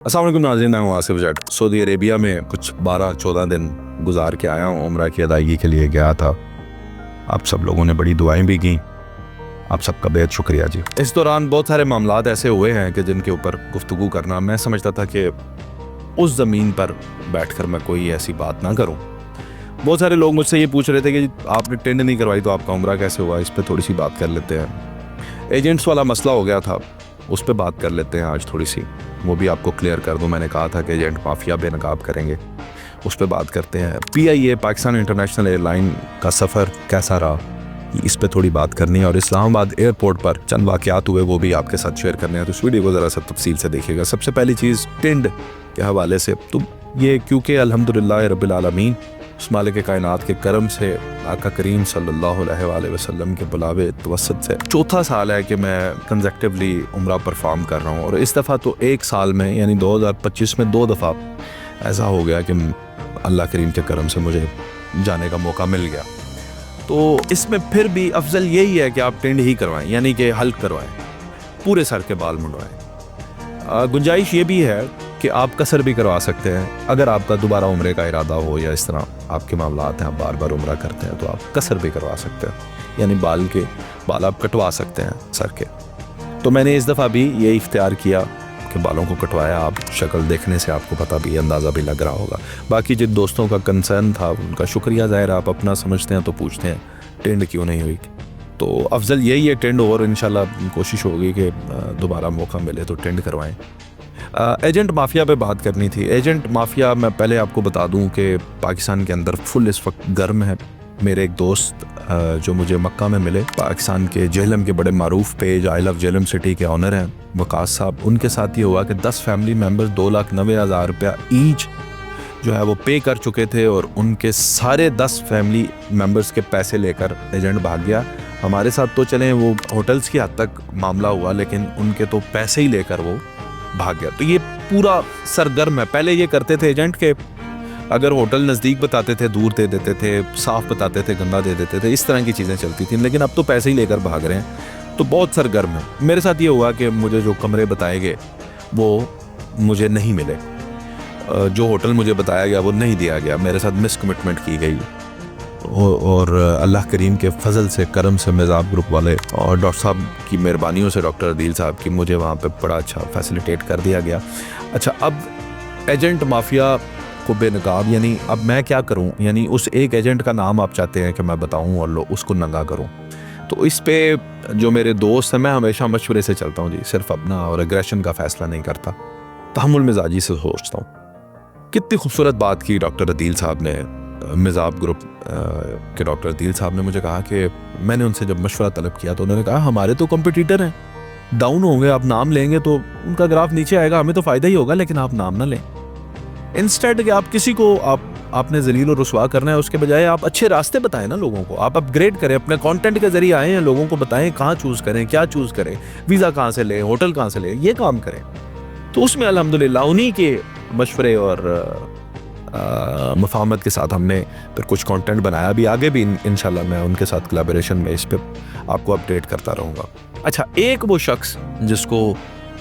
अस्सलाम वालेकुम नाज़रीन, मैं हूं आसिफ जट। सऊदी अरेबिया में कुछ 12-14 दिन गुजार के आया हूं। उम्रा की अदायगी के लिए गया था। आप सब लोगों ने बड़ी दुआएं भी की, आप सबका बेहद शुक्रिया जी। इस दौरान बहुत सारे मामलात ऐसे हुए हैं कि जिनके ऊपर गुफ्तगू करना, मैं समझता था कि उस ज़मीन पर बैठ कर मैं कोई ऐसी बात ना करूँ। बहुत सारे लोग मुझसे ये पूछ रहे थे कि आपने टेंड नहीं करवाई तो आपका उम्रा कैसे हुआ, इस पर थोड़ी सी बात कर लेते हैं। एजेंट्स वाला मसला हो गया था, उस पर बात कर लेते हैं आज थोड़ी सी, वो भी आपको क्लियर कर दूं। मैंने कहा था कि एजेंट माफिया बेनकाब करेंगे, उस पर बात करते हैं। PIA पाकिस्तान इंटरनेशनल एयरलाइन का सफ़र कैसा रहा, इस पे थोड़ी बात करनी है। और इस्लामाबाद एयरपोर्ट पर चंद वाक़यात हुए, वो भी आपके साथ शेयर करने हैं, तो इस वीडियो को ज़रा सा तफसील से देखिएगा। सबसे पहली चीज़ टेंड के हवाले से, तो ये क्योंकि अल्हम्दुलिल्लाह रब्बिल आलमीन उस मालिक कायनात के करम से आका करीम सल्लल्लाहु अलैहि वसल्लम के बुलावे तवस्सुत से चौथा साल है कि मैं कंसेक्टिवली उम्रा परफॉर्म कर रहा हूँ। और इस दफ़ा तो एक साल में यानी 2025 में 2 दफ़ा ऐसा हो गया कि अल्लाह करीम के करम से मुझे जाने का मौका मिल गया। तो इसमें फिर भी अफजल यही है कि आप टेंड ही करवाएं, यानी कि हल्क करवाएं, पूरे सर के बाल मुंडवाएं। गुंजाइश ये भी है कि आप कसर भी करवा सकते हैं। अगर आपका दोबारा उम्रे का इरादा हो या इस तरह आपके मामलात हैं, आप बार बार उम्रा करते हैं, तो आप कसर भी करवा सकते हैं, यानी बाल आप कटवा सकते हैं सर के। तो मैंने इस दफ़ा भी ये इख्तियार किया कि बालों को कटवाया। आप शक्ल देखने से आपको पता भी, अंदाज़ा भी लग रहा होगा। बाकी जिन दोस्तों का कंसर्न था उनका शुक्रिया, ज़ाहिर आप अपना समझते हैं तो पूछते हैं टेंड क्यों नहीं हुई। तो अफजल यही है टेंड, और इंशाल्लाह कोशिश होगी कि दोबारा मौका मिले तो टेंड करवाएं। एजेंट माफिया पे बात करनी थी। एजेंट माफिया, मैं पहले आपको बता दूं कि पाकिस्तान के अंदर फुल इस वक्त गर्म है। मेरे एक दोस्त जो मुझे मक्का में मिले, पाकिस्तान के जेहलम के बड़े मारूफ page I love Jhelum city के ऑनर हैं वकास साहब, उनके साथ ये हुआ कि 10 फैमिली मेम्बर्स 2,90,000 रुपया ईच जो है वो पे कर चुके थे, और उनके सारे 10 फैमिली मेम्बर्स के पैसे लेकर एजेंट भाग गया। हमारे साथ तो चलें वो होटल्स की हद तक मामला हुआ, लेकिन उनके तो पैसे ही लेकर वो भाग गया। तो ये पूरा सरगर्म है। पहले ये करते थे एजेंट के, अगर होटल नज़दीक बताते थे दूर दे देते थे, साफ़ बताते थे गंदा दे देते थे, इस तरह की चीज़ें चलती थी। लेकिन अब तो पैसे ही लेकर भाग रहे हैं, तो बहुत सरगर्म है। मेरे साथ ये हुआ कि मुझे जो कमरे बताए गए वो मुझे नहीं मिले, जो होटल मुझे बताया गया वो नहीं दिया गया, मेरे साथ मिस कमिटमेंट की गई। और अल्लाह करीम के फजल से, करम से, मेज़ाब ग्रुप वाले और डॉक्टर साहब की मेहरबानियों से, डॉक्टर अदील साहब की, मुझे वहाँ पे बड़ा अच्छा फैसिलिटेट कर दिया गया। अच्छा, अब एजेंट माफिया को बेनकाब, यानी अब मैं क्या करूँ, यानी उस एक एजेंट का नाम आप चाहते हैं कि मैं बताऊँ और उसको नंगा करूँ। तो इस पे जो मेरे दोस्त हैं, मैं हमेशा मशवरे से चलता हूँ जी, सिर्फ अपना और एग्रेशन का फैसला नहीं करता, तहम्मुल मिजाजी से सोचता हूँ। कितनी खूबसूरत बात की डॉक्टर अदील साहब ने, मेज़ाब ग्रुप के डॉक्टर अदील साहब ने मुझे कहा कि मैंने उनसे जब मशवरा तलब किया तो उन्होंने कहा हमारे तो कंपटीटर हैं, डाउन होंगे, आप नाम लेंगे तो उनका ग्राफ नीचे आएगा, हमें तो फ़ायदा ही होगा, लेकिन आप नाम ना लें। इंस्टेड कि आप किसी को आपने जलील और रुसवा करना है, उसके बजाय आप अच्छे रास्ते बताएं ना लोगों को, आप अपग्रेड करें, अपने कंटेंट के जरिए आए हैं, लोगों को बताएं कहाँ चूज़ करें, क्या चूज़ करें, वीज़ा कहाँ से लें, होटल कहाँ से लें, ये काम करें। तो उसमें अल्हम्दुलिल्लाह उन्हीं के मशवरे और मुफाहमत के साथ हमने फिर कुछ कंटेंट बनाया भी। आगे भी इंशाल्लाह मैं उनके साथ कोलैबोरेशन में इस पे आपको अपडेट करता रहूँगा। अच्छा, एक वो शख्स जिसको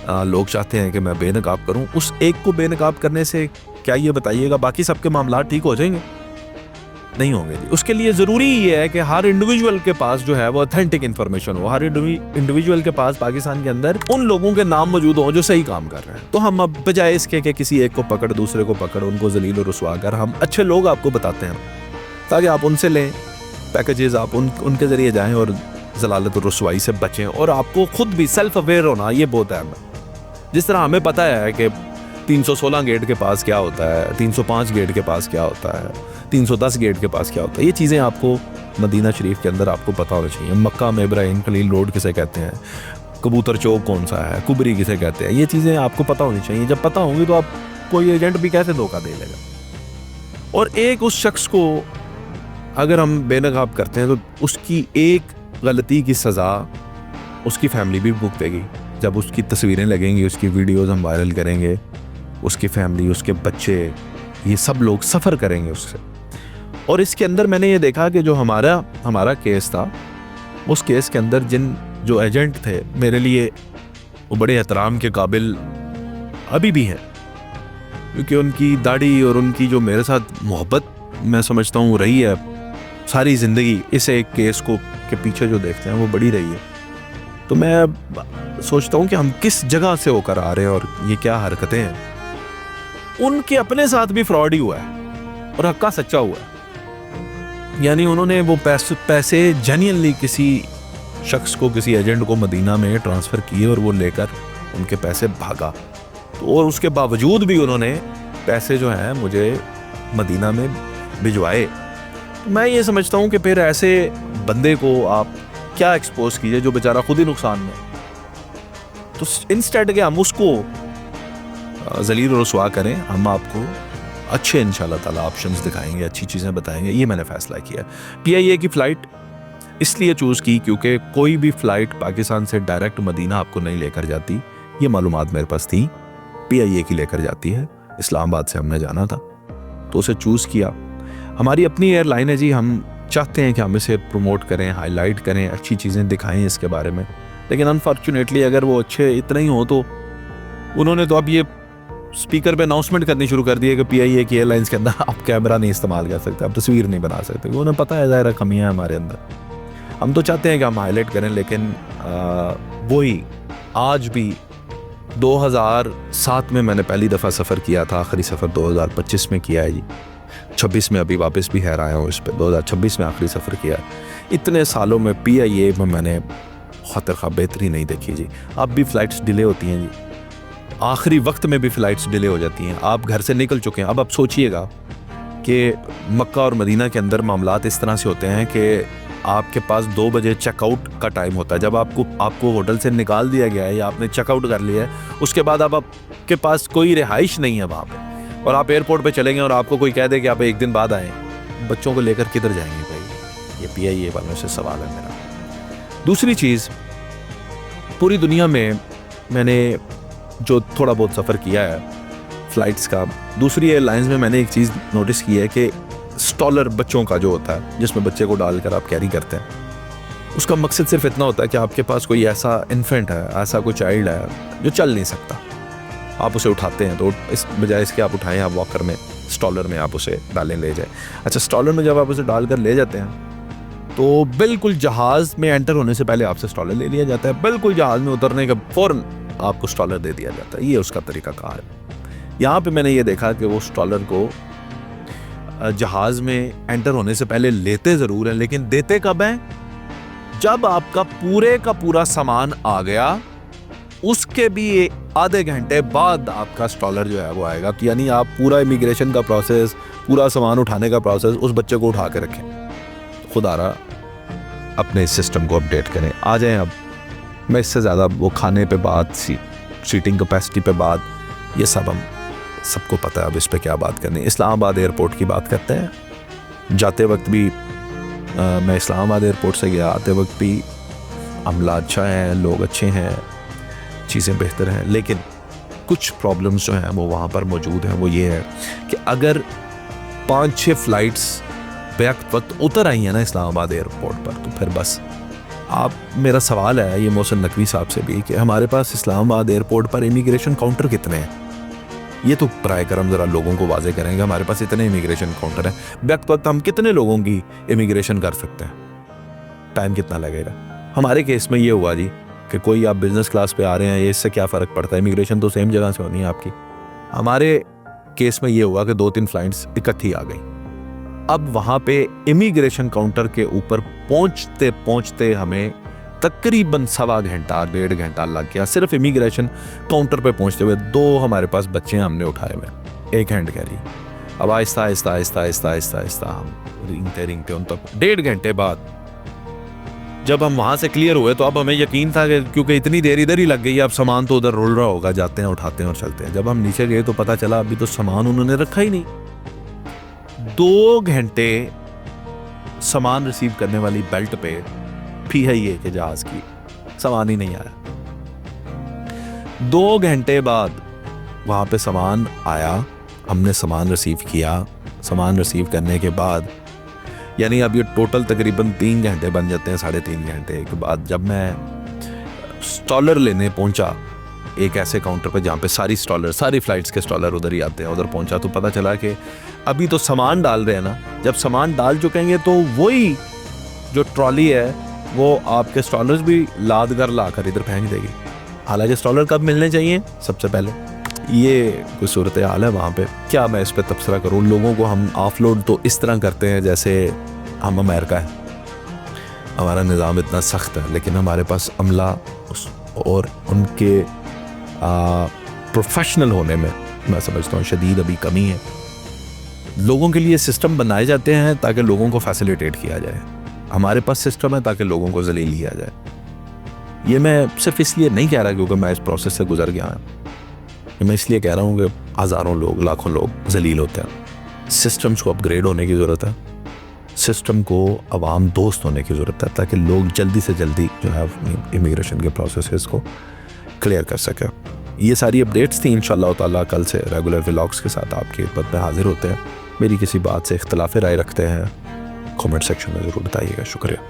लोग चाहते हैं कि मैं बेनकाब करूं, उस एक को बेनकाब करने से क्या ये बताइएगा बाकी सबके मामला ठीक हो जाएंगे? नहीं होंगे जी। उसके लिए ज़रूरी ये है कि हर इंडिविजुअल के पास जो है वो ऑथेंटिक इन्फॉर्मेशन हो, हर इंडिविजुअल के पास पाकिस्तान के अंदर उन लोगों के नाम मौजूद हों जो सही काम कर रहे हैं। तो हम अब बजाय इसके कि किसी एक को पकड़ दूसरे को पकड़, उनको जलील और रुसवा कर, हम अच्छे लोग आपको बताते हैं ताकि आप उनसे लें पैकेजेस, आप उनके ज़रिए जाएँ और जलालत और रुसवाई से बचें। और आपको खुद भी सेल्फ अवेयर होना ये बहुत अहम है। जिस तरह हमें पता है कि 316 गेट के पास क्या होता है, 305 गेट के पास क्या होता है, 310 गेट के पास क्या होता है, ये चीज़ें आपको मदीना शरीफ के अंदर आपको पता होना चाहिए। मक्का में इब्राहिम खलील रोड किसे कहते हैं, कबूतर चौक कौन सा है, कुबरी किसे कहते हैं, ये चीज़ें आपको पता होनी चाहिए। जब पता होंगी तो आप कोई एजेंट भी कैसे धोखा दे लेगा। और एक उस शख्स को अगर हम बेनकाब करते हैं तो उसकी एक गलती की सज़ा उसकी फैमिली भी भुगतेगी। जब उसकी तस्वीरें लगेंगी, उसकी वीडियोज़ हम वायरल करेंगे, उसकी फैमिली, उसके बच्चे, ये सब लोग सफ़र करेंगे उससे। और इसके अंदर मैंने ये देखा कि जो हमारा केस था, उस केस के अंदर जो एजेंट थे मेरे लिए वो बड़े एहतराम के काबिल अभी भी हैं। क्योंकि उनकी दाढ़ी और उनकी जो मेरे साथ मोहब्बत मैं समझता हूँ रही है सारी ज़िंदगी, इस एक केस को के पीछे जो देखते हैं वो बड़ी रही है। तो मैं सोचता हूँ कि हम किस जगह से होकर आ रहे हैं और ये क्या हरकतें हैं। उनके अपने साथ भी फ्रॉड ही हुआ है और हक्का सच्चा हुआ है। यानी उन्होंने वो पैसे जेन्युइनली किसी शख्स को, किसी एजेंट को मदीना में ट्रांसफ़र किए और वो लेकर उनके पैसे भागा। तो और उसके बावजूद भी उन्होंने पैसे जो हैं मुझे मदीना में भिजवाए। मैं ये समझता हूँ कि फिर ऐसे बंदे को आप क्या एक्सपोज कीजिए जो बेचारा खुद ही नुकसान में। तो इंस्टेड के हम उसको जलील और रुसवा करें, हम आपको अच्छे इंशाल्लाह ताला ऑप्शंस दिखाएंगे, अच्छी चीज़ें बताएंगे। ये मैंने फ़ैसला किया। PIA की फ़्लाइट इसलिए चूज़ की क्योंकि कोई भी फ़्लाइट पाकिस्तान से डायरेक्ट मदीना आपको नहीं लेकर जाती, ये मालूमात मेरे पास थी। PIA की लेकर जाती है, इस्लामाबाद से हमने जाना था तो उसे चूज़ किया। हमारी अपनी एयरलाइन है जी, हम चाहते हैं कि हम इसे प्रमोट करें, हाईलाइट करें, अच्छी चीज़ें दिखाएं इसके बारे में। लेकिन अनफॉर्चुनेटली अगर वो अच्छे इतने ही हो तो उन्होंने तो अब ये स्पीकर पे अनाउंसमेंट करनी शुरू कर दी है कि PIA की एयरलाइंस के अंदर आप कैमरा नहीं इस्तेमाल कर सकते, आप तस्वीर नहीं बना सकते। उन्हें पता है ज़ाहिर कमियाँ हमारे अंदर। हम तो चाहते हैं कि हम हाईलाइट करें, लेकिन वही आज भी 2007 में मैंने पहली दफ़ा सफ़र किया था, आखिरी सफ़र 2025 में किया है जी। 26 में अभी वापस भी हैर आया हूँ इस पर। 2026 में आखिरी सफ़र किया। इतने सालों में PIA में मैंने खतर खा बेहतरी नहीं देखी जी। अब भी फ़्लाइट्स डिले होती हैं जी, आखिरी वक्त में भी फ़्लाइट्स डिले हो जाती हैं। आप घर से निकल चुके हैं, अब आप सोचिएगा कि मक्का और मदीना के अंदर मामलात इस तरह से होते हैं कि आपके पास 2 बजे चेकआउट का टाइम होता है। जब आपको होटल से निकाल दिया गया है या आपने चेकआउट कर लिया है, उसके बाद अब आपके पास कोई रिहाइश नहीं है वहाँ पे, और आप एयरपोर्ट पे चलेंगे और आपको कोई कह दे कि आप एक दिन बाद आएँ, बच्चों को लेकर किधर जाएंगे भाई? ये PIA वालों से सवाल है मेरा। दूसरी चीज़, पूरी दुनिया में मैंने जो थोड़ा बहुत सफ़र किया है फ़्लाइट्स का, दूसरी एयरलाइंस में मैंने एक चीज़ नोटिस की है कि स्टॉलर बच्चों का जो होता है, जिसमें बच्चे को डालकर आप कैरी करते हैं, उसका मकसद सिर्फ इतना होता है कि आपके पास कोई ऐसा इन्फेंट है, ऐसा कोई चाइल्ड है जो चल नहीं सकता, आप उसे उठाते हैं। तो इस बजाय इसके आप उठाएं, आप वॉकर में, स्टॉलर में आप उसे डालें, ले जाए। अच्छा, स्टॉलर में जब आप उसे डालकर ले जाते हैं तो बिल्कुल जहाज़ में एंटर होने से पहले आपसे स्टॉलर ले लिया जाता है, बिल्कुल जहाज़ में उतरने का फ़ौरन आपको स्टॉलर दे दिया जाता है। ये उसका तरीका कार है। यहाँ पे मैंने ये देखा कि वो स्टॉलर को जहाज़ में एंटर होने से पहले लेते ज़रूर हैं, लेकिन देते कब हैं? जब आपका पूरे का पूरा सामान आ गया, उसके भी आधे घंटे बाद आपका स्टॉलर जो है वो आएगा। तो यानी आप पूरा इमिग्रेशन का प्रोसेस, पूरा सामान उठाने का प्रोसेस उस बच्चे को उठा के रखें। खुदारा अपने सिस्टम को अपडेट करें। आ जाएं अब, मैं इससे ज़्यादा वो खाने पे बात, सीटिंग कैपेसिटी पे बात, ये सब हम सबको पता है, अब इस पे क्या बात करनी है। इस्लामाबाद एयरपोर्ट की बात करते हैं। जाते वक्त भी मैं इस्लामाबाद एयरपोर्ट से गया, आते वक्त भी अमला अच्छा है, लोग अच्छे हैं, चीज़ें बेहतर हैं, लेकिन कुछ प्रॉब्लम्स जो हैं वो वहाँ पर मौजूद हैं। वो ये है कि अगर 5-6 फ़्लाइट्स बैक वक्त उतर आई हैं ना इस्लामाबाद एयरपोर्ट पर, तो फिर बस आप, मेरा सवाल है ये मोहसिन नकवी साहब से भी कि हमारे पास इस्लामाबाद एयरपोर्ट पर इमिग्रेशन काउंटर कितने हैं? ये तो बराए करम ज़रा लोगों को वाज़े करेंगे। हमारे पास इतने इमिग्रेशन काउंटर हैं, बैक वक्त हम कितने लोगों की इमिग्रेशन कर सकते हैं? टाइम कितना लगेगा? हमारे केस में ये हुआ जी कि कोई आप बिज़नेस क्लास पे आ रहे हैं, ये इससे क्या फ़र्क पड़ता है, इमिग्रेशन तो सेम जगह से होनी है आपकी। हमारे केस में ये हुआ कि 2-3 फ़्लाइट्स इकट्ठी आ गई। अब वहाँ पे इमिग्रेशन काउंटर के ऊपर पहुँचते पहुँचते हमें तकरीबन 1.25 घंटा 1.5 घंटा लग गया, सिर्फ इमिग्रेशन काउंटर पे पहुँचते हुए। 2 हमारे पास बच्चे हैं, हमने उठाए हुए, एक हैंड कैरी। अब आहिस्ता आहिस्ता आहिस्ता आहिस्ता आहिस्ता आहिस्ता हम रेंगते उन तक 1.5 घंटे बाद जब हम वहाँ से क्लियर हुए तो अब हमें यकीन था कि क्योंकि इतनी देर इधर ही लग गई, अब सामान तो उधर रोल रहा होगा, जाते हैं उठाते हैं और चलते हैं। जब हम नीचे गए तो पता चला अभी तो सामान उन्होंने रखा ही नहीं। 2 घंटे सामान रिसीव करने वाली बेल्ट पे PIA के जहाज की सामान ही नहीं आया। 2 घंटे बाद वहाँ पे सामान आया, हमने सामान रिसीव किया। सामान रिसीव करने के बाद यानी अब ये टोटल तकरीबन 3 घंटे बन जाते हैं, 3.5 घंटे के बाद जब मैं स्टॉलर लेने पहुँचा एक ऐसे काउंटर पे जहाँ पे सारी फ़्लाइट्स के स्टॉलर उधर ही आते हैं। उधर पहुँचा तो पता चला कि अभी तो सामान डाल रहे हैं ना, जब सामान डाल चुकेंगे तो वही जो ट्रॉली है वो आपके स्टॉलर्स भी लाद कर ला कर इधर फेंक देगी। हालांकि स्टॉलर कब मिलने चाहिए? सबसे पहले। ये कोई सूरत हाल है वहाँ पे। क्या मैं इस पर तबसरा करूँ? लोगों को हम ऑफलोड तो इस तरह करते हैं जैसे हम अमेरिका है, हमारा निज़ाम इतना सख्त है, लेकिन हमारे पास अमला और उनके प्रोफेशनल होने में मैं समझता हूँ शदीद अभी कमी है। लोगों के लिए सिस्टम बनाए जाते हैं ताकि लोगों को फैसिलिटेट किया जाए। हमारे पास सिस्टम है ताकि लोगों को जलील किया जाए। ये मैं सिर्फ इसलिए नहीं कह रहा क्योंकि मैं इस प्रोसेस से गुजर गया हूँ, मैं इसलिए कह रहा हूँ कि हज़ारों लोग, लाखों लोग जलील होते हैं। सिस्टम्स को अपग्रेड होने की ज़रूरत है, सिस्टम को अवाम दोस्त होने की ज़रूरत है ताकि लोग जल्दी से जल्दी जो है इमिग्रेशन के प्रोसेस को क्लियर कर सकें। ये सारी अपडेट्स थी। इंशाअल्लाह ताला कल से रेगुलर व्लॉग्स के साथ आपकी खिदमत में हाजिर होते हैं। मेरी किसी बात से इख्तलाफ राय रखते हैं, कमेंट सेक्शन में ज़रूर बताइएगा। शुक्रिया।